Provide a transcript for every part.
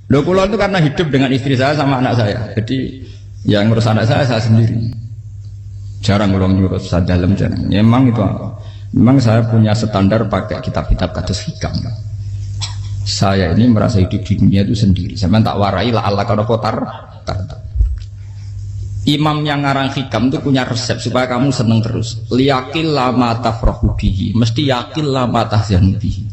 Loh kula itu karena hidup dengan istri saya sama anak saya. Jadi yang ngurus anak saya sendiri. Jarang ngurung ngurus dalam jarang. Memang itu memang saya punya standar pakai kitab-kitab kados hikam. Saya ini merasa hidup di dunia itu sendiri. Saya tak warai lah Allah kalau kotar. Imam yang ngarang hikam itu punya resep supaya kamu seneng terus. Liyakil lama tafrahu bihi, mesti yakil lama tahzanu bihi.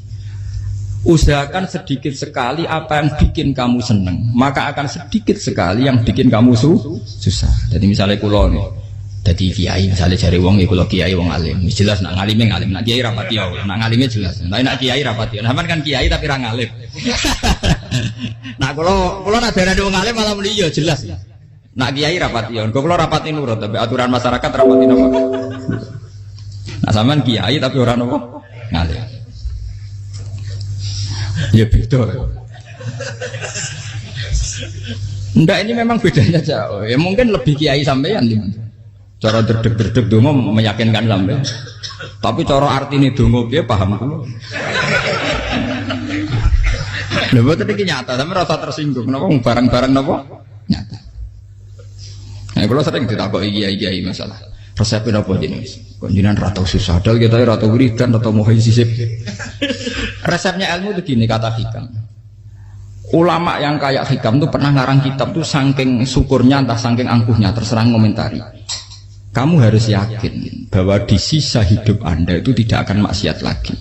Usahakan sedikit sekali apa yang bikin kamu seneng, maka akan sedikit sekali yang bikin kamu susah. Jadi misalnya kulo nih, jadi kiai misalnya cari wong, kulo kiai wong alim, jelas nak ngalimnya ngalim, nak kiai rapati ya, nak ngalimnya jelas. Nak kiai rapati, namun kan kiai tapi orang ngalim. Nah kulo nak ada wong alim malah beliau jelas. Nak kiai rapati ya, kulo rapati nurut, tapi aturan masyarakat rapati nopo. Nah sampean kiai tapi orang nopo ngalim. Ya beda. Enggak, ini memang bedanya jauh. Ya mungkin lebih kiai sampean cara derdek-derdek dongo meyakinkan sampean. Tapi cara artine dongo piye paham kulo. Lha boten iki nyata, sampe rasa tersinggung. Napa barang-barang napa? Nyata. Nah, kalau sering ditakoki kiai-kiai masalah. Resepnya apa jenenge? Konjinan ratau susah, dal kita ratau wiridan, ratau mohon sisip. Resepnya ilmu itu gini kata hikam. Ulama yang kayak hikam tuh pernah ngarang kitab tuh saking syukurnya entah saking angkuhnya terserah komentari. Kamu harus yakin bahwa di sisa hidup Anda itu tidak akan maksiat lagi.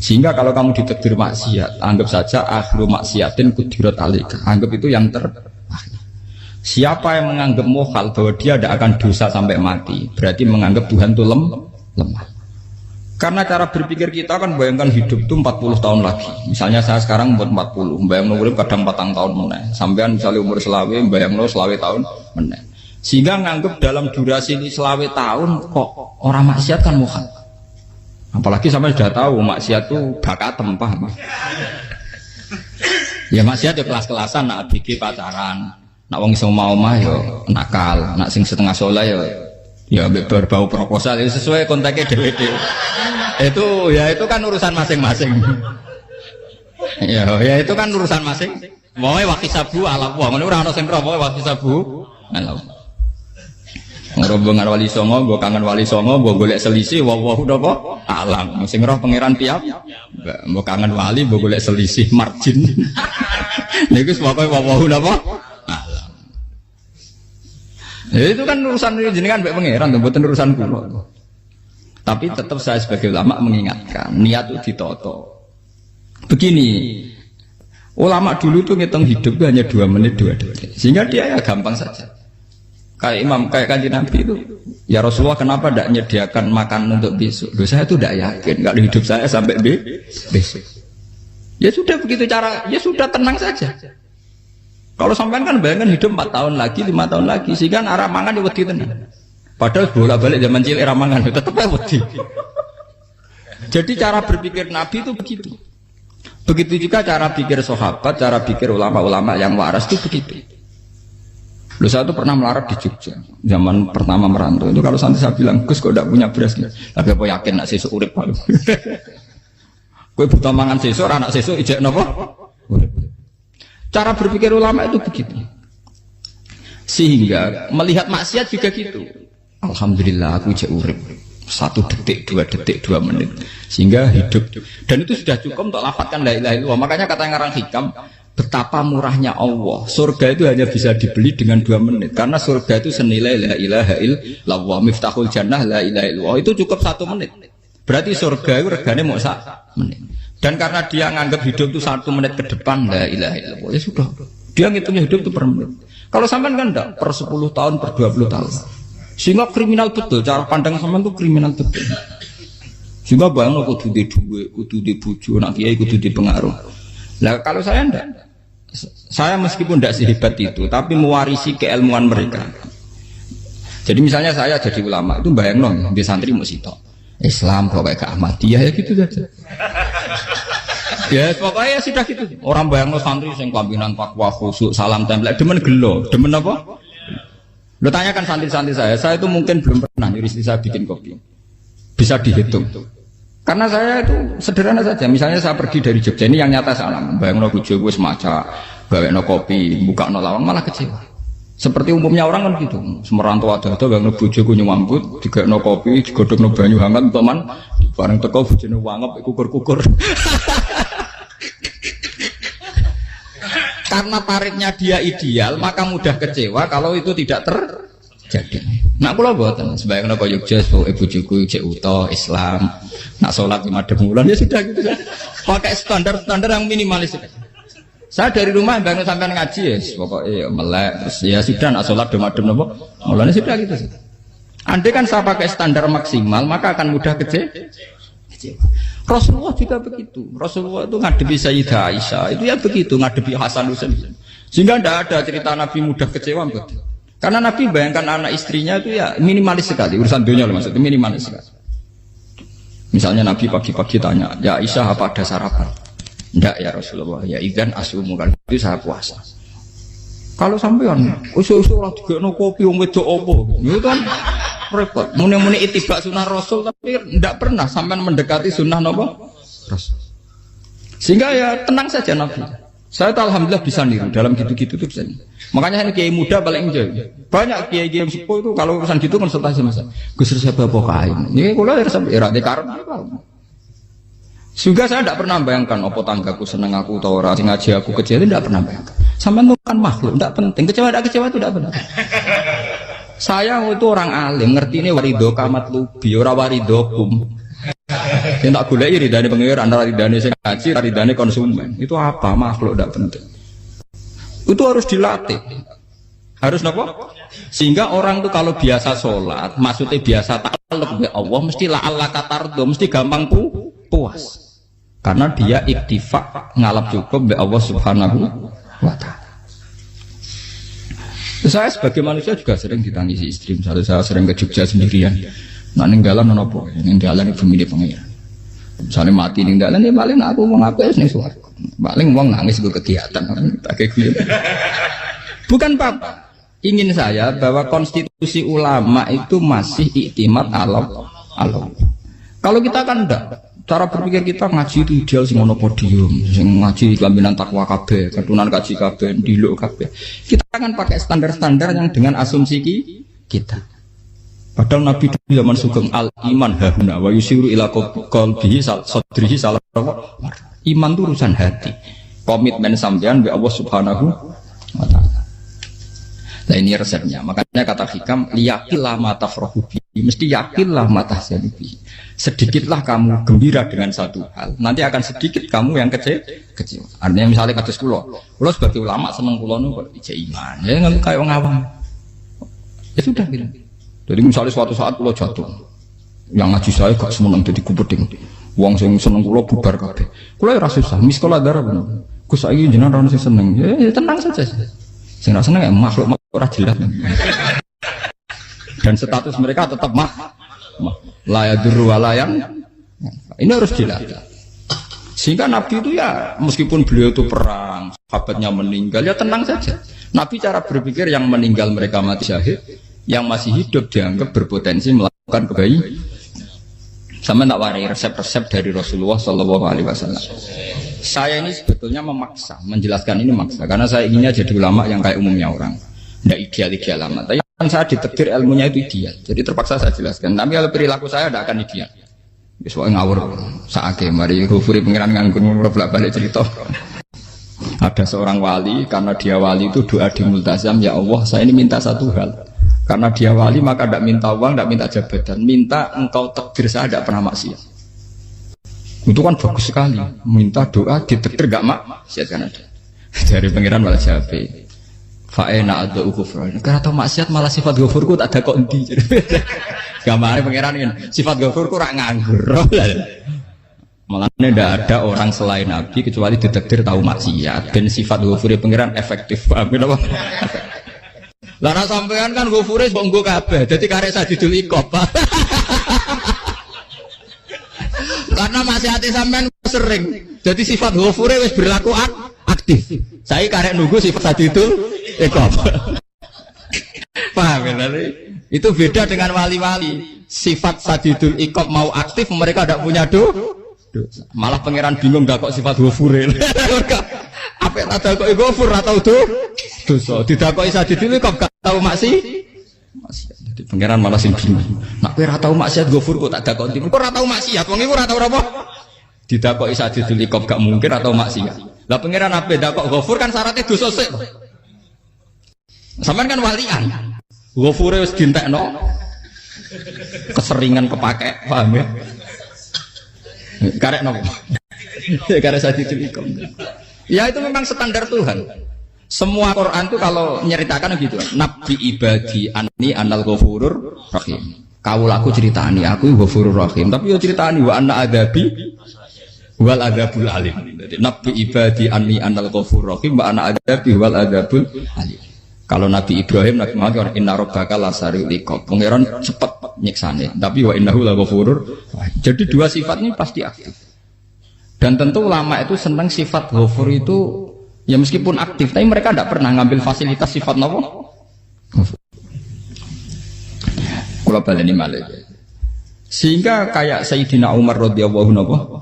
Sehingga kalau kamu ditakdir maksiat, anggap saja akhiru maksiatin kudirat alika. Anggap itu yang terakhir. Siapa yang menganggap mohal bahwa dia tidak akan dosa sampai mati, berarti menganggap Tuhan itu lemah. Karena cara berpikir kita kan bayangkan hidup itu 40 tahun lagi. Misalnya saya sekarang umur 40, bayang urip kadang 4 tahun meneh. Sampean misalnya umur selawe, bayang selawe tahun meneh. Sehingga menganggap dalam durasi ini selawe tahun kok orang maksiat kan mohal. Apalagi sampai sudah tahu maksiat itu bakatem, paham? Ya maksiat ya kelas-kelasan, nak bikin pacaran. Nak wong iso omah yo nakal, nak sing setengah soleh ya berbau proposal ya sesuai kontaknya dhewe-dhewe. Itu kan urusan masing-masing. Ya itu kan urusan masing. Wae wakisabu ala wong ngene ora ana sing roh wae wakisabu. Ala. Ngrombongan wali songo, mbok kangen wali songo, mbok golek selisih wawahu napa? Alam. Sing roh pangeran piyap. Mbok kangen wali, mbok golek selisih margin. Niku pokoke wawahu napa? Ya itu kan urusan jenengan mbek pangeran, mboten urusan kula. Tapi tetap saya sebagai ulama mengingatkan, niat itu ditoto. Begini, ulama dulu tuh ngitung hidup itu hanya 2 menit 2 detik. Sehingga dia ya gampang saja. Kayak Kanjeng Nabi itu, ya Rasulullah kenapa tidak menyediakan makan untuk besok? Loh, saya itu tidak yakin kalau hidup saya sampai besok. Ya sudah begitu cara, ya sudah tenang saja. Kalau sampean kan bayangkan hidup 4 tahun lagi, 5 tahun lagi, sehingga arah mangan ya wedi tenan. Padahal bolak-balik zaman cilik arah mangan tetap wedi. Jadi cara berpikir Nabi itu begitu. Begitu juga cara pikir sahabat, cara pikir ulama-ulama yang waras itu begitu. Loh, saya itu pernah melarat di Jogja, zaman pertama merantau. Itu kalau santai saya bilang, Gus kok tidak punya beras? Tapi apa yakin nak sesuk urip Pak? Kowe buta mangan sesuk, anak sesuk ijek napa? Urip. Cara berpikir ulama itu begitu. Sehingga melihat maksiat juga gitu. Alhamdulillah aku ijek urip. 1 detik, 2 detik, 2 menit. Sehingga hidup. Dan itu sudah cukup untuk lafadzkan la ilaha illallah. Makanya kata yang ngarang hikam, betapa murahnya Allah. Surga itu hanya bisa dibeli dengan 2 menit. Karena surga itu senilai la ilaha illallah. Miftahul jannah la ilaha illallah. Itu cukup 1 menit. Berarti surga itu regane mau 1 menit. Dan karena dia nganggap hidup itu 1 menit ke depan, la ilaha illallah, ya sudah. Dia ngitungnya hidup itu per menit. Kalau sampean kan enggak, per 10 tahun, per 20 tahun. Sehingga kriminal betul, cara pandang sampean itu kriminal betul. Sehingga bayang kudu di duwe, kudu di bojo, nak kiai kudu di pengaruh. Nah kalau saya enggak. Saya meskipun tidak sehebat itu, tapi mewarisi keilmuan mereka. Jadi misalnya saya jadi ulama, itu bayang di santri mau sitok. Islam pokoknya ke Ahmadiyah ya gitu saja. Ya pokoknya ya sudah gitu. Orang bayang santri sing kambinan takwa khusyuk salam tempel demen gelo, demen apa? Lo tanyakan santri-santri saya itu mungkin belum pernah nyuruh istri saya bikin kopi. Bisa dihitung. Karena saya itu sederhana saja. Misalnya saya pergi dari Jogja, ini yang nyata salam. Bayang bojo wis maca gawekno kopi, bukakno lawang malah kecewa. Seperti umumnya orang kan gitu. Semerantau ada bang bojoku nyuambut, digawekno kopi, digodhogno banyu hangat teman, bareng teko bojone wangep kukur-kukur. Karena paritnya dia ideal, maka mudah kecewa kalau itu tidak terjadi. Nak kula mboten, sebayangno kaya Jogja, bojoku cek uta Islam, nak salat 5 bulan ya sudah gitu. Pakai standar-standar yang minimalis. Saya dari rumah bangun sampai ngaji ya, pokoknya melek, terus ya sudah nak sholat demadem nopo, mulanya sudah gitu. Andai kan saya pakai standar maksimal, maka akan mudah kecewa. Rasulullah juga begitu. Rasulullah itu ngadepi Sayyidah Aisyah, itu ya begitu, ngadepi Hasan Husain. Sehingga tidak ada cerita Nabi mudah kecewa, betul. Karena Nabi bayangkan anak istrinya itu ya minimalis sekali, urusan dunia loh maksudnya minimalis sekali. Misalnya Nabi pagi-pagi tanya, ya Aisyah apa ada sarapan? Enggak ya Rasulullah, ya idzan asumu kan itu saya puasa. Kalau sampean usul-usul ora digekno kopi wong wedok opo, itu kan repot. Muni-muni itibak sunnah Rasul tapi enggak pernah sampean mendekati sunnah napa? Rasul. Sehingga ya tenang saja Nabi. Saya tahu alhamdulillah bisa niru dalam gitu-gitu itu bisa. Makanya ini kiai muda paling enjoy. Banyak kiai-kiai sepuh itu kalau urusan gitu konsultasi Mas. Gus resep apa kain. Ini kula resep era dekarep. Juga saya tidak pernah bayangkan apa tanggaku seneng aku atau orang ngaji aku kecewa, tidak pernah bayangkan. Sampai bukan makhluk, tidak penting. Kecewa tidak kecewa itu tidak benar. Saya itu orang alim, ngerti ini warido kamat lubi, ora warido kum. Yang tak gulai ridane pengiran, ridane sing ngaji, ridane konsumen. Itu apa makhluk tidak penting. Itu harus dilatih. Harus apa? Sehingga orang itu kalau biasa sholat, maksudnya biasa takluk ya Allah, mesti la Allah katardo, mesti gampang puas. Karena dia iktifak ngalap cukup be Allah Subhanahu wa ta'ala. Saya sebagai manusia juga sering ditangisi istri. Misalnya saya sering ke Jogja sendirian. Nah ninggalan nopo, ninggalan ibu milih pengiran. Misalnya mati ninggalan ya paling aku mau ngapain nih suaraku. Paling mau nangis gue kegiatan. Bukan apa. Ingin saya bahwa konstitusi ulama itu masih iktimat Allah. Kalau kita kan enggak. Cara berpikir kita ngaji itu ideal sing ono podium, sing ngaji kelaminan takwa kabeh, ketunan kaji kabeh, ndiluk kabeh. Kita akan pakai standar-standar yang dengan asumsi kita. Padahal Nabi di zaman sugeng al iman hahuna wa yusiru ila qalbihi sadrihi salah. Iman itu urusan hati. Komitmen sampean be Allah Subhanahu wa taala. Nah ini resepnya. Makanya kata hikam liyakillah ma tafrahu bi. Mesti yakinlah ma tahzanu bi. Sedikitlah kamu gembira dengan satu hal, nanti akan sedikit kamu yang kecewa. Artinya misalnya kados kula sebagai ulama seneng kula niku kok ijek iman. Ya nggak kayak wong awam. Ya sudah gitu. Jadi misalnya suatu saat kula jatuh, yang ngaji saya gak semeneng jadi kupeding. Wong sing seneng kula bubar kabeh. Kula ora susah, miskola darah bener. Gus saiki jenengan ora sing seneng. Ya tenang saja. Sing ora seneng ya makhluk ora jelas. Dan status mereka tetap layadur walayan. Ini harus dilatih. Sehingga Nabi itu ya meskipun beliau itu perang, sahabatnya meninggal ya tenang saja. Nabi cara berpikir yang meninggal mereka mati syahid, yang masih hidup dianggap berpotensi melakukan kebaikan. Sama tak warai resep-resep dari Rasulullah Shallallahu Alaihi Wasallam. Saya ini sebetulnya memaksa, menjelaskan ini maksa karena saya inginnya jadi ulama yang kayak umumnya orang, tidak ideal amat. Tapi kan saya ditakdir ilmunya itu ideal, jadi terpaksa saya jelaskan. Tapi kalau perilaku saya tidak akan ideal. Soalnya ngawur saake mari Ghafuri pengiran nganggur bolak-balik cerita. Ada seorang wali, karena dia wali itu doa di multazam, ya Allah saya ini minta satu hal. Karena dia wali maka tidak minta uang, tidak minta jabatan, minta engkau takdir saya tidak pernah maksiat. Itu kan bagus sekali, minta doa ditakdir gak maksiat kan ada. Dari pengiran malah Syafi'i. Fa'ena adau ghufran. Karena tahu maksiat malah sifat ghafurku tak ada kok endi. Gamane pangeran ini sifat ghafurku rak nganggur. Malah tidak ada orang selain Nabi kecuali ditakdir tahu maksiat dan sifat ghafure pangeran efektif. Paham apa? Lah nek sampean kan ghafure mbok nggo kabeh. Dadi karek sadidul iqab. Karena maksiate sampean sering. Jadi sifat ghafure wis berlaku aktif. Saya karek nunggu sifat sadidul iqab. Paham ya? Itu beda dengan wali-wali. Sifat sadidul iqab mau aktif, mereka tidak punya dosa. Malah pangeran bingung gak kok sifat ghafure. Apa tak kok ghafur atau dosa. Didakoki sadidil kok gak tau maksiat. Jadi pangeran malah sing bingung. Nak kowe ora tau maksiat ghafur kok tak dakoki. Kok ora tau maksiat, wong iku ora tau apa? Didakoki sadidil kok gak mungkin atau maksiat. Lah pangeran ape dakok ghafur kan syaratnya dosa sik. Sampeyan kan walian. Ghafure wis dientekno. Keseringan kepake, paham ya? Karek nopo? Karek sadidil ikom. Ya itu memang standar Tuhan. Semua Quran itu kalau nyeritakan gitu. Nabi ibadi anni anal ghafurur rahim. Kaulaku ceritani aku ghafurur rahim. Tapi yo ceritani wa anna adabi wal adabul alim. Jadi Nabi ibadi anni anal ghafurur rahim wa anna adabi wal adabul alim. Kalau Nabi Ibrahim, Nabi Muhammad inna rabbaka lasariul iqab. Pangeran cepat nyiksane. Tapi wa innahu laghafurur. Jadi dua sifat ini pasti aktif. Dan tentu ulama itu senang sifat ghafur itu ya meskipun aktif, tapi mereka tidak pernah ngambil fasilitas sifat napa? Kula baleni malih. Sehingga kayak Sayyidina Umar radhiyallahu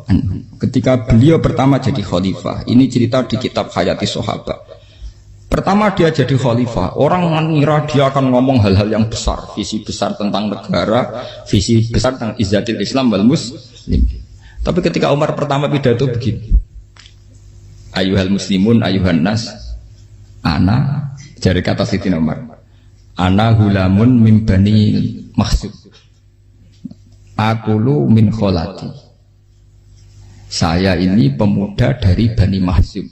anhu ketika beliau pertama jadi khalifah. Ini cerita di kitab Hayati Sahabat. Pertama dia jadi khalifah, orang mengira dia akan ngomong hal-hal yang besar, visi besar tentang negara, visi besar tentang izzatil Islam wal muslim. Tapi ketika Umar pertama pidato begini, ayuhal muslimun ayuhan nas, ana, dari kata Sayyidina Umar, ana hulamun min bani Makhzum, akulu min kholati. Saya ini pemuda dari Bani Makhzum.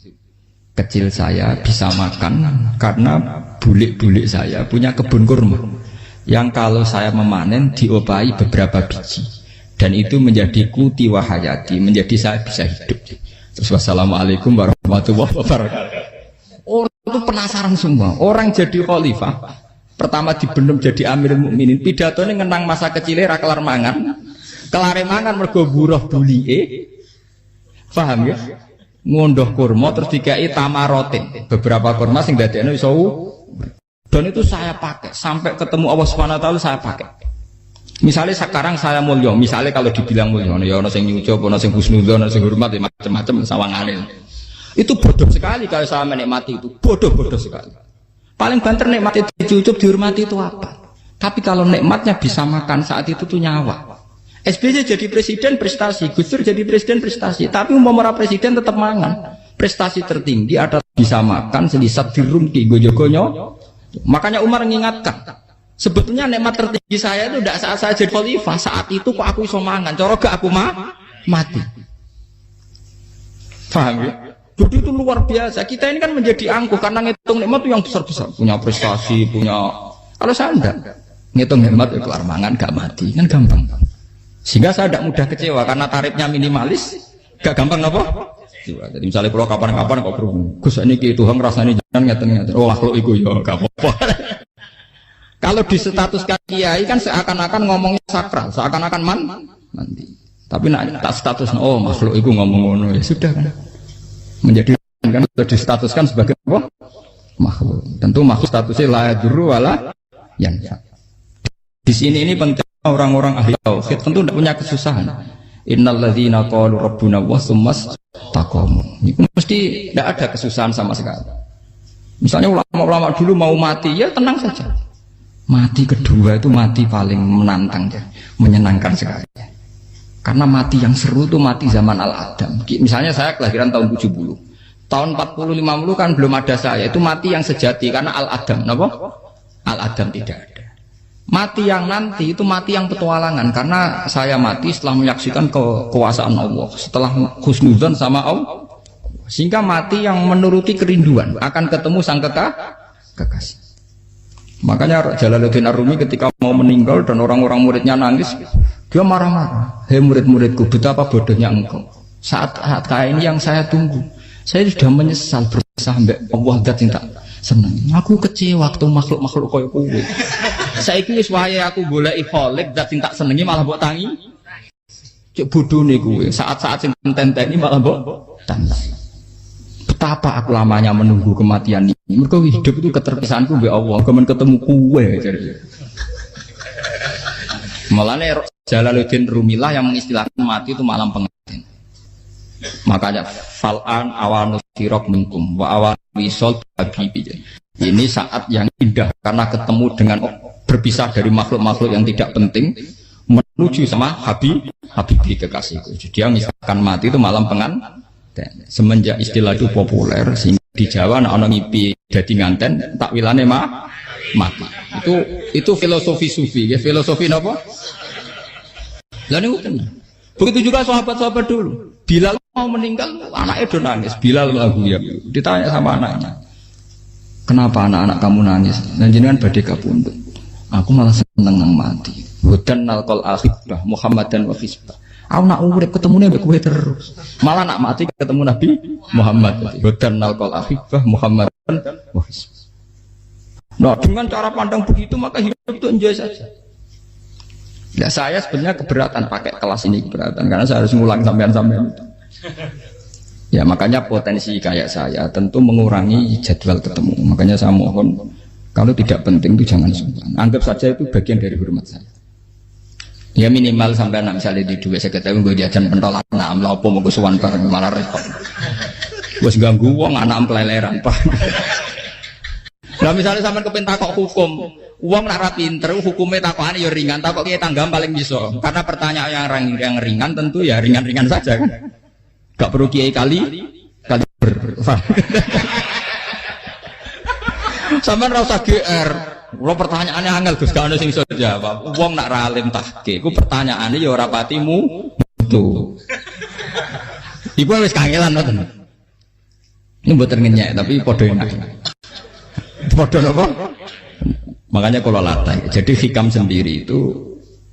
Kecil saya bisa makan karena bulik-bulik saya punya kebun kurma yang kalau saya memanen diopahi beberapa biji dan itu menjadi kuti wahayati, menjadi saya bisa hidup. Terus wassalamualaikum warahmatullahi wabarakatuh. Orang itu penasaran semua. Orang jadi khalifah pertama dibenem jadi amirul mukminin, pidatonya ngenang masa kecilnya ra kelar mangan, kelare mangan mergo buruh bulike. Paham ya? Ngondoh kurma terus dikai tamarotin, beberapa kurma sing dadekno iso dan itu saya pakai sampai ketemu Allah Subhanahu wa taala saya pakai. Misalnya sekarang saya mulya, misalnya kalau dibilang mulya ya ana sing nyucup, ana sing husnudzon, ana sing hormat macam-macam sawangane. Itu bodoh sekali kalau saya menikmati itu, bodoh sekali. Paling banter nikmati dicucup dihormati itu apa? Tapi kalau nikmatnya bisa makan saat itu tuh nyawa. SBY jadi presiden prestasi, Gus Dur jadi presiden prestasi, tapi umpama presiden tetap mangan. Prestasi tertinggi ada bisa makan selisat dirumki gojogonyo. Makanya Umar mengingatkan, sebetulnya nikmat tertinggi saya itu tidak saat saya jadi khalifah, saat itu kok aku iso mangan, cara gak aku mati. Paham ya? Jadi itu luar biasa. Kita ini kan menjadi angkuh karena ngitung nikmat itu yang besar-besar, punya prestasi, punya. Kalau saya enggak ngitung nikmat itu kelar mangan gak mati, kan gampang. Sehingga saya tidak mudah kecewa karena tarifnya minimalis, gak gampang apa? Jadi misalnya kalau kapan-kapan kok berhubung, Gus ini Tuhan rasanya jangan ngeten-ngeten. Oh makhluk itu ya gak apa-apa. Kalau distatuskan kiai kan seakan-akan ngomongnya sakral, seakan-akan mandi. Tapi nak tak status, oh makhluk itu ngomong-ngomong ya sudah kan. Menjadi kan sudah distatuskan sebagai apa? Makhluk. Tentu makhluk statusnya la yadurru wala yanfa. Di sini ini penting. Orang-orang ahli tauhid tentu tidak punya kesusahan. Innalladzina qalu rabbuna wa tsummas taqamu. Itu mesti tidak ada kesusahan sama sekali. Misalnya ulama-ulama dulu mau mati, ya tenang saja. Mati kedua itu mati paling menantang, ya, menyenangkan sekali. Karena mati yang seru itu mati zaman Al-Adam. Misalnya saya kelahiran tahun 70. Tahun 40-50 kan belum ada saya. Itu mati yang sejati karena Al-Adam. Kenapa? Al-Adam tidak ada. Mati yang nanti itu mati yang petualangan karena saya mati setelah menyaksikan kekuasaan Allah, setelah husnudzon sama Allah, sehingga mati yang menuruti kerinduan akan ketemu sang kekasih. Makanya Jalaluddin Ar-Rumi ketika mau meninggal dan orang-orang muridnya nangis, dia marah-marah. Hei murid-muridku, betapa bodohnya engkau. Saat kayak ini yang saya tunggu, saya sudah menyesal berusaha mbak Allah dat cinta. Seneng. Aku kecewa waktu makhluk-makhluk koyo kowe. Saiki wis wayahe aku goleki kholik zat sing tak senengi malah mbok tangi. Cek bodhone kowe. Saat-saat sing tenteni malah mbok tantang. Betapa aku lamanya menunggu kematian ini. Mergo hidup itu keterpisahanku mbek Allah, kemen ketemu kowe. Malane Jalaluddin Rumilah yang mengistilahkan mati itu malam pengantin. Makanya fal'an awanus sirok minkum wa awan wisol habibi. Ini saat yang indah karena ketemu dengan berpisah dari makhluk-makhluk yang tidak penting menuju sama habibi kekasihku. Jadi dia misalkan mati itu malam pengantin. Semenjak istilah itu populer sehingga di Jawa anak ngipi jadi nganten takwilane mati. Itu filosofi sufi, ya filosofi apa? Lah niku tenan. Begitu juga sahabat-sahabat dulu. Bilal mau meninggal, anaknya udah nangis. Bilal lagu ya. Ditanya sama anaknya, kenapa anak-anak kamu nangis? Dan jenengan badhe kapundhut. Aku malah seneng nang mati. Hudan nalqal akhibah Muhammadan wa hisbah. Aku nak urip ketemune mbek kowe terus. Malah nak mati ketemu Nabi Muhammad. Hudan nalqal akhibah Muhammadan wa hisbah. Nah, dengan cara pandang begitu maka hidup itu enjoy saja. Ya saya sebenarnya keberatan pakai kelas ini, keberatan karena saya harus ngulang sampean-sampean itu. Ya makanya potensi kayak saya tentu mengurangi jadwal ketemu. Makanya saya mohon kalau tidak penting itu jangan sungkan. Anggap saja itu bagian dari hormat saya. Ya minimal sampai misalnya di dua saya ketahui gue jajan pentolan lah apa mau kesuwan bareng malah repot. Gue ganggu uang anak peleleran pak. Nah misalnya sampai kepentak kok hukum, uang nak pinter, hukumnya takokan ya ringan, takok kiai tanggam paling bisa. Karena pertanyaan yang ringan tentu ya ringan-ringan saja kan. Gak perlu kiai kali ber. Sampai rasa GR. Kalau pertanyaannya angel Gus gak ono sing iso jawab. Uang nak ralim tahke, ku pertanyaannya ya ora patimu tuh. Ibu wis kangelan ngoten. Ini mboten ngenyek tapi padha enak. Padha napa? Makanya kalau latih. Jadi hikam sendiri itu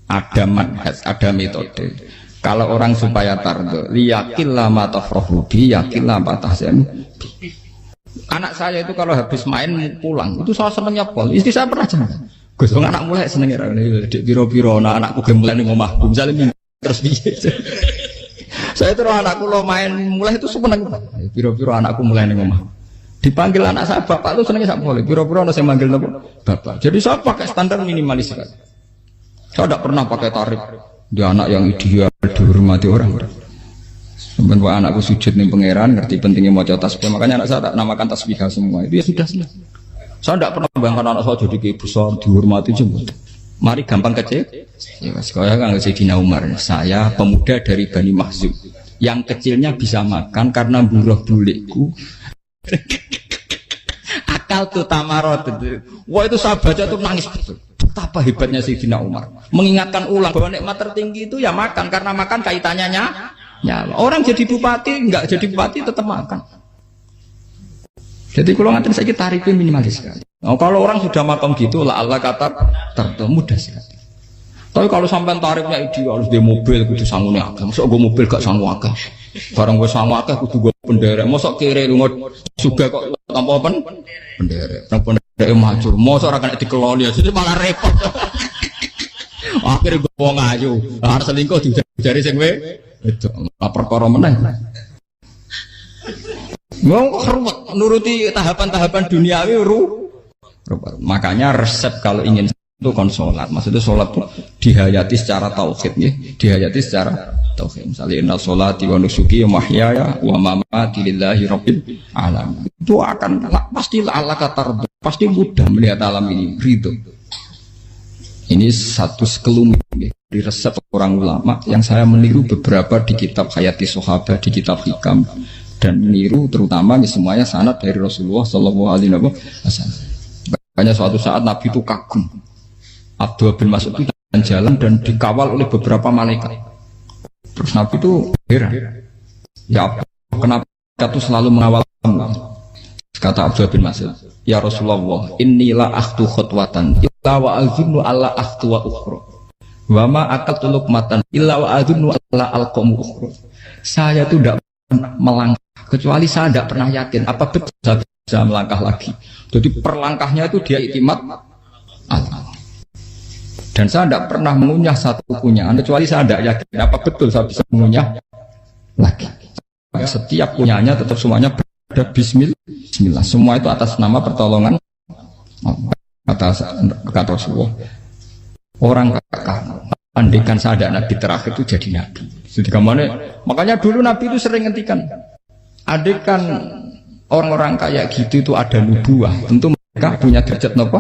ada manhaj, ada metode. Kalau orang supaya tardo, liyakil lama tafrohubi, yakil lama tahsen. Anak saya itu kalau habis main pulang, itu saya senengnya pol. Istri saya pernah jangan. Gus, anak mulai senengnya dek biro-biro, anakku gemulai nih ngomah. Misalnya terus biasa. Saya terus anakku lo main mulai itu seneng. Biro-biro anakku mulai nih ngomah. Dipanggil anak saya bapak itu senengnya sak boleh. Biro-biro ada saya manggil bapak. Jadi saya pakai standar minimalis sekali. Saya tidak pernah pakai tarif. Dia anak yang ideal dihormati orang. Sebenarnya anakku sujud nih pangeran, ngerti pentingnya mau tasbih. Makanya anak saya tak namakan tasbih semua. Itu ya sudah selesai. Saya tidak pernah bayangkan anak saya jadi kayak besar dihormati jemput. Mari gampang kecil. Ya, sekolah kan Sayyidina Umar. Saya pemuda dari Bani Makhzum. Yang kecilnya bisa makan karena buruh bulikku. Akal tuh tamarot. Wah itu saya baca tuh nangis betul. Betapa hebatnya Sayyidina Umar. Mengingatkan ulang bahwa nikmat tertinggi itu ya makan. Karena makan kaitannya nyawa. Orang jadi bupati, enggak jadi bupati tetap makan. Jadi kalau ngantin saya tarifnya minimalis sekali. Nah, kalau orang sudah makan gitu, lah Allah kata tertentu mudah sekali. Tapi kalau sampai tarifnya ideal harus di mobil, kudu sanggup agak. Masuk gue mobil gak sanggup agak. Barang gue sanggup agak, kudu gue penderek. Masuk kiri lu juga kok tanpa apa? Penderek. Penderek maju. Masuk orang kena dikeloli, jadi malah repot. Akhirnya gue mau ngaju. Harus selingkuh dari sing we. Itu lapor koromenang. Mau ruwet nuruti tahapan-tahapan duniawi makanya resep kalau ingin itu kon sholat, maksudnya sholat itu dihayati secara tauhid ya, dihayati secara tauhid. Misalnya inna sholati wa nusuki wa mahyaya wa mamati lillahi rabbil alamin. Itu akan pasti Allah katar, pasti mudah melihat alam ini ridho. Ini satu sekelumit ya, dari resep orang ulama yang saya meniru beberapa di kitab Hayati Sahabat, di kitab Hikam, dan meniru terutama semuanya sanad dari Rasulullah Shallallahu Alaihi Wasallam. Banyak suatu saat Nabi itu kagum. Abdullah bin Mas'ud itu jalan dan dikawal oleh beberapa malaikat. Terus Nabi itu heran. Ya kenapa itu selalu mengawal kamu? Kata Abdullah bin Mas'ud, ya Rasulullah, inilah akhtu khutwatan illa wa azunnu alla akhtu wa ukhra wa ma aqaltu luqmatan illa wa azunnu alla alqamu ukhra. Saya itu tidak pernah melangkah kecuali saya tidak pernah yakin apa betul saya bisa melangkah lagi. Jadi perlangkahnya itu dia iktimat Allah. Dan saya tidak pernah mengunyah satu kunyahan kecuali saya tidak yakin apa betul saya bisa mengunyah lagi. Setiap kunyahnya tetap semuanya ada bismillah. Semua itu atas nama pertolongan kata Rasulullah. Orang kakak andikan saya ada nabi terakhir itu jadi nabi. Jadi kemana? Makanya dulu Nabi itu sering ngendikan, adekan orang-orang kayak gitu itu ada nubuah, tentu mereka punya derajat apa?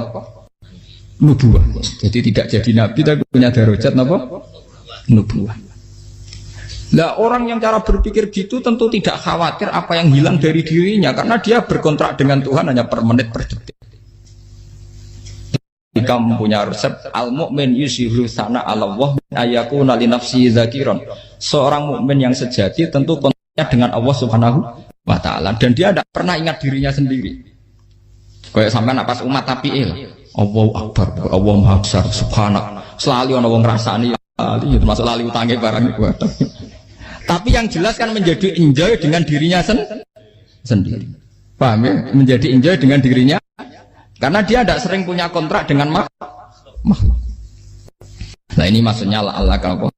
Nubuah. Jadi tidak jadi Nabi tapi punya derajat apa? Nubuah. Lah orang yang cara berpikir gitu tentu tidak khawatir apa yang hilang dari dirinya karena dia berkontrak dengan Tuhan hanya per menit per detik. Jika mempunyai resep al-mu'min yusiru sana Allah ayakuna li nafsi zakiron. Seorang mukmin yang sejati tentu kontraknya dengan Allah Subhanahu wa taala dan dia tidak pernah ingat dirinya sendiri. Kayak sampean pas umat tapiil, Allahu Akbar, Allah Maha Besar, subhanak. Selalu ana wong ngrasani itu termasuk lali utange barang iku. Tapi yang jelas kan menjadi enjoy dengan dirinya sendiri. Paham ya? Menjadi enjoy dengan dirinya karena dia tidak sering punya kontrak dengan makhluk. Nah ini maksudnya Allah kalau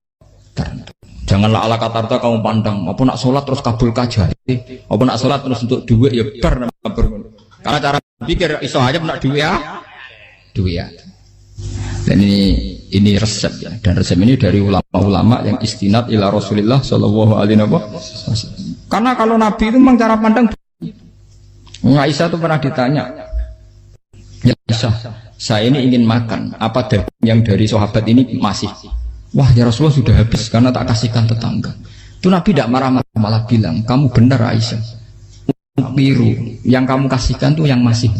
janganlah Allah kata kamu pandang apa nak sholat terus kabul kaja apa nak sholat terus untuk duit ya ber karena cara pikir iso aja nak duit ya. Dan ini resep ya, dan resep ini dari ulama-ulama yang istinad ila Rasulillah Shallallahu Alaihi Wasallam. Karena kalau Nabi itu memang cara pandang. Aisyah itu pernah ditanya, ya Aisyah, saya ini ingin makan, apa daging yang dari sahabat ini masih? Wah ya Rasulullah sudah habis karena tak kasihkan tetangga. Itu Nabi tidak marah-marah, malah bilang, kamu benar Aisyah. Biru yang kamu kasihkan tuh yang masih.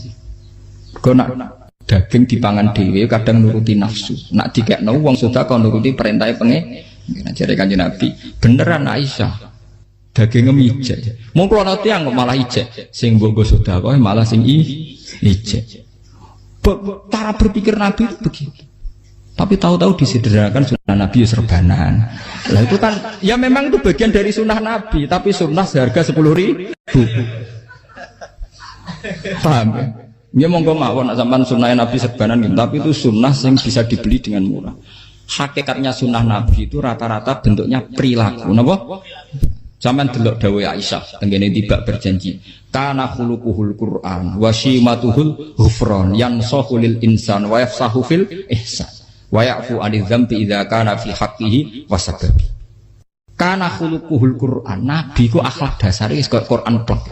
Kena daging dipangan dewe kadang nuruti nafsu. Nak dikekno wong sedekah nuruti perintah pengen. Jare Kanjeng Nabi, beneran Aisyah. Daging ngijek. Mung kula tiyang kok malah ijek. Sing mbok sedekah malah sing ijek. Cara berpikir Nabi itu begitu. Tapi tahu-tahu disederhanakan sunnah Nabi serbanan. Lah itu kan ya memang itu bagian dari sunnah Nabi, tapi sunnah seharga 10.000. Paham ya? Ya monggo mawon sampean sunnah Nabi serbanan gitu, tapi itu sunnah yang bisa dibeli dengan murah. Hakikatnya sunnah Nabi itu rata-rata bentuknya perilaku. Napa? Sampean delok dawuh Aisyah tengene tibak berjanji. Kana khuluquhul Qur'an wa shimatuhul ghufran yansahu lil insan wa yafsahu fil ihsan wa ya'fu 'anil dzambi idza kana fi haqqihi wa sababi. Kana khuluquhul Qur'an. Nabi ku akhlak dasare wis kaya Quran tok.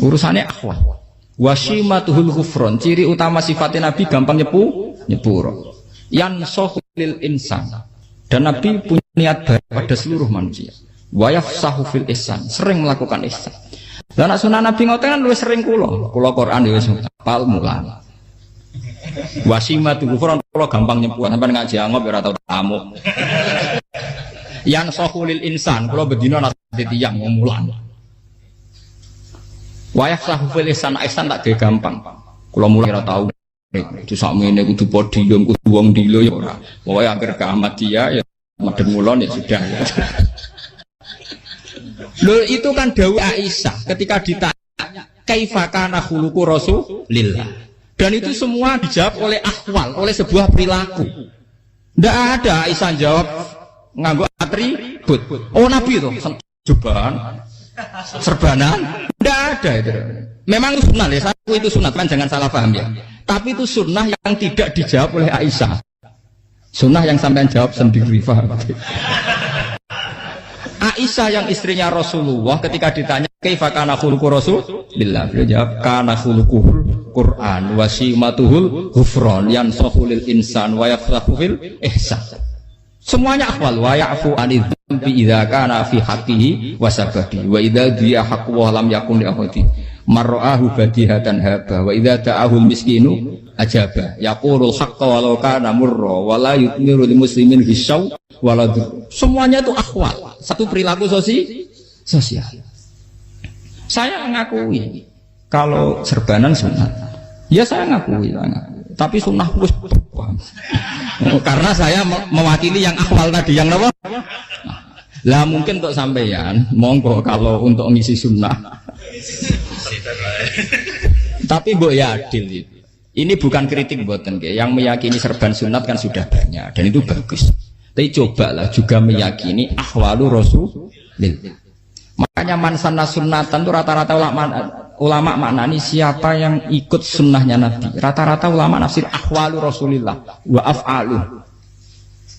Urusane akhlak. Wasimatuhul ghufron, ciri utama sifatnya Nabi gampang nyepuro. Yansahu lil insan. Dan Nabi punya niat baik pada seluruh manusia. Wa yafsahu fil ihsan, sering melakukan ihsan. Dan sunnah Nabi ngoten kan luwih sering kula Quran ya wis hafal mulang. Wasimatuhul ghufron kula gampang nyepuro, sampeyan ngaji angop ora tau tamu. Yansahu lil insan, kula bedina nasihat tiyang mulang. Wayah sahufil ihsan tak gawe gampang. Kula mulai ora tau. Itu sakmene kudu podium kudu wong dilo ya ora. Pokoke anggere kiamat dia ya madhep mulon ya sudah. Loh itu kan dawuh Aisyah ketika ditanya kaifa kana khuluqu Rasulillah. Dan itu semua dijawab oleh ahwal, oleh sebuah perilaku. Ndak ada Aisyah jawab nganggo atribut. Oh Nabi itu jubahan serbanan tidak ada itu. Memang itu sunnah ya, aku itu sunnah kan jangan salah paham ya. Tapi itu sunnah yang tidak dijawab oleh Aisyah. Sunnah yang sampean jawab sendiri, paham? Aisyah yang istrinya Rasulullah ketika ditanya kaifa kana khuluqu Rasulillah, beliau jawab kana khuluquhul Qur'an wa simatuhul ghufran yansahu lil insan wa yafsahu fil ihsan. Semuanya akhwal wa ya'fu 'anil dzambi idza kana fi haqqihi wa sababi wa idza dia haqqu wa lam yakun li ahadi mar'ahu badihatan haba wa idza ta'ahul miskinu ajaba yaqulul haqqa walau kana murra wa la yutmiru lil muslimin hisaw wala. Semuanya itu akhwal, satu perilaku sosial. Saya mengakui kalau serbanan sunat. Ya saya ngakui. Tapi sunnah wis karena saya mewakili yang akhwal tadi yang apa? Lah mungkin untuk sampeyan monggo kalau untuk ngisi sunnah. Tapi mbok ya adil itu. Ini bukan kritik mboten nggih. Yang meyakini serban sunat kan sudah banyak dan itu bagus. Tapi cobalah juga meyakini ahwalu Rasulillah. Makanya man sanna sunnatan itu rata-rata ulama maknani siapa yang ikut sunnahnya Nabi. Rata-rata ulama nafsir ahwalu Rasulillah wa af'alu.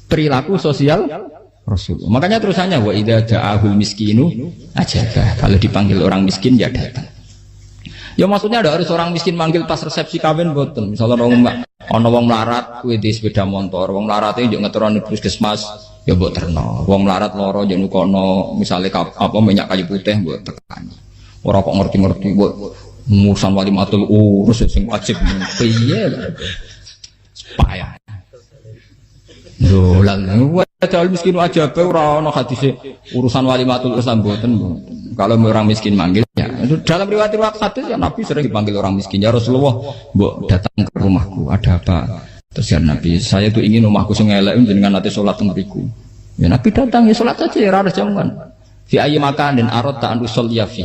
Perilaku sosial Rasulullah. Makanya terusannya wa idza ja'ahul miskinu ajabah. Kalau dipanggil orang miskin ya datang. Ya maksudnya ada harus orang miskin manggil pas resepsi kawin boten. Misalnya ana wong melarat kuwi di sepeda motor, wong melarat iki yo ngeteroni puskesmas ya mbok terno. Wong melarat loro yo nukono misale apa minyak kayu putih mbok tekani. Ora kok ngerti-ngerti mbok musan walimatul urus sing wajib piye. Payah. Lho lan Jahal miskin aja be ora ana hadise urusan walimatul Islam mboten. Kalau orang miskin manggil ya. Dalam riwayat hadis ya Nabi sering dipanggil orang miskin. Ya Rasulullah, mbok datang ke rumahku, ada apa? Terus ya Nabi, saya tuh ingin rumahku sing elek jenengan nate salat teng mriku. Ya Nabi datang ya salat aja ya ora harus jaman. Fi ayyi makanin aradta an usolliya fi.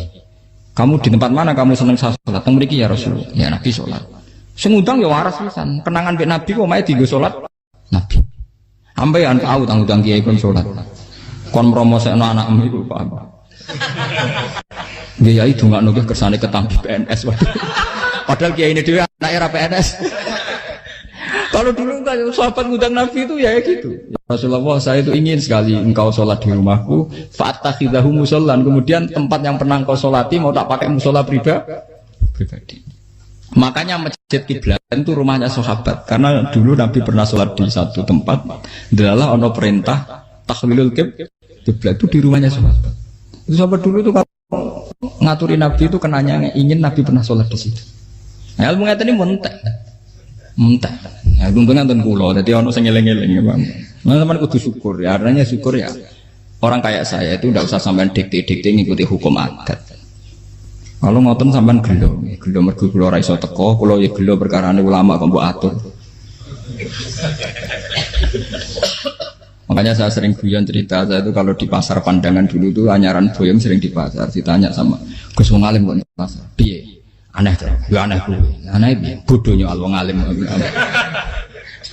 Kamu di tempat mana kamu seneng salat teng mriki ya Rasulullah. Ya Nabi salat. Sing ngundang ya waras pisan. Kenangan mbek Nabi kok mae dienggo salat Nabi. Sampeyan tahu tanggung kiai kon salat. Kon mromosekno anakmu iku paham. Nggih yai dongakno nggih kersane ketampi PNS. Padahal kiai ini dhewe anake ra PNS. Kalau dulu kan sahabat ngundang Nabi itu ya gitu. Ya Rasulullah, saya itu ingin sekali engkau sholat di rumahku. Fa'atakhidahu musollan. Kemudian tempat yang pernah engkau sholati mau tak pakai musola pribadi. Makanya masjid kiblat itu rumahnya sahabat. Karena dulu Nabi pernah sholat di satu tempat. Adalah ono perintah tahlilul kiblat itu di rumahnya sahabat. Itu sahabat dulu itu kalau ngaturi Nabi itu kenanya ingin Nabi pernah sholat di situ. Nah, ilmu ngeten ini muntah. Ya untungnya ten kula. Dadi ono sing eling-eling ya, Bang. Nah, teman kudu syukur ya. Artinya syukur ya. Orang kayak saya itu tidak usah sampean dikte-dikte ngikuti hukum adat. Kalau ngoten sampean gelo mergo kula ora iso teko, kula ya gelo perkarane ulama kok mbok atur. Makanya saya sering guyon cerita saya itu kalau di pasar Pandangan dulu tuh anyaran boyong sering di pasar ditanya sama Gus wong alim kok di pasar. Piye? Aneh tuh. Ya aneh kuwi. Aneh piye? Bodohnya wong alim.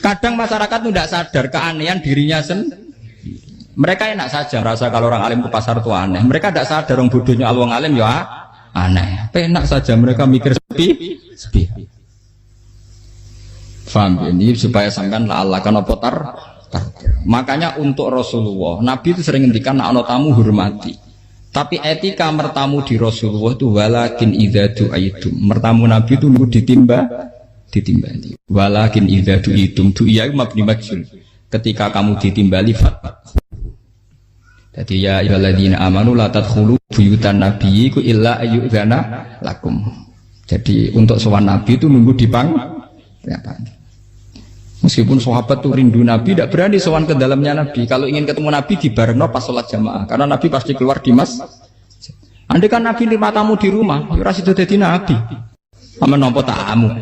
Kadang masyarakat tuh tidak sadar keanehan dirinya sendiri. Mereka enak saja merasa kalau orang alim ke pasar itu aneh. Mereka tidak sadar orang bodohnya wong alim ya aneh. Enak saja mereka mikir sepi. Faham ini supaya sampean Allah kan apa tar. Makanya untuk Rasulullah Nabi itu sering ngendikan ana tamu hormati. Tapi etika mertamu di Rasulullah itu walakin idza du'aitum. Mertamu Nabi itu nunggu ditimbali. Walakin idza du'itum du'iya mabni majhul. Ketika kamu ditimbali fatwa. Jadi ya ayyuhalladzina amanu la tadkhulu buyutan nabiyyi illa ayyudzana lakum. Jadi untuk sowan Nabi itu nunggu dipang ya, meskipun sahabat tuh rindu Nabi tidak berani sowan ke dalamnya Nabi. Kalau ingin ketemu Nabi dibarengno pas sholat jamaah karena Nabi pasti keluar di mas. Andai kan Nabi nerima tamu di rumah, ya ora sida dadi Nabi. Amen nampa tamu.